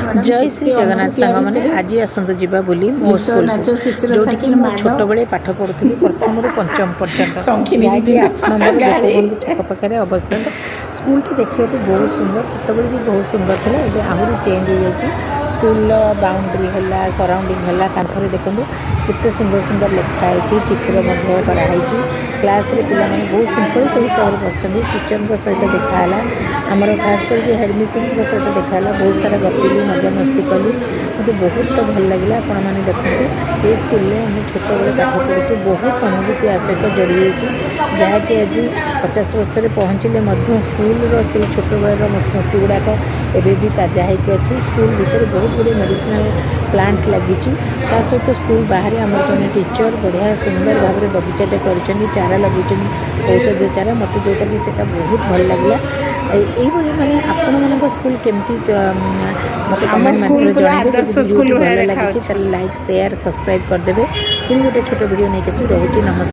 जय श्री जगन्नाथ सांग मैंने आज आसतु जावा बोली मो स्कूल जोटि छोट बड़े पाठ पढ़ुली प्रथम रु पंचम पर्यटन जहाँकि 8 नंबर गोपबंधु छक पाखे अवस्थित स्कूल टी देखा बहुत सुंदर से भी बहुत सुंदर था ये आहरी चेंज हो जाए स्कूल बाउंड्री है सराउंडिंग है कांथरे देखो केते सुंदर सुंदर लिखाई चित्र कराई क्लास रे पिला माने बहुत सिंपल हिसाब से बस टीचर सहित देखाला आमर खास करके हेडमिसेस सहित देखाला बहुत सारा गपिली मजा मस्ती कलु मुझे बहुत तो भल लगे आपण मैंने देखते ये स्कूल में हम छोट बड़े पाठ पढ़ु बहुत अनुभूति आ सहित जोड़ी जहाँकि आज 50 वर्ष पहुँचले स्कूल से छोट बड़े स्मृति गुड़ाक एवं भी ताजा होगी अच्छी स्कूल भितर बहुत गुड़े मेडिसिनाल प्लांट लगी सहित स्कूल बाहर आम जन टीचर बढ़िया सुंदर भाव में बगीचाटे कर चारा लगे औषधीय चारा मत जोटा कि सेटा बहुत भल लगे यही मैंने आपण स्कूल केमती मत कमेंट माध्यम जनइबे भल लगी लाइक शेयर सब्सक्राइब करदे फिर गोटे छोट वीडियो नहीं रोचे नमस्कार।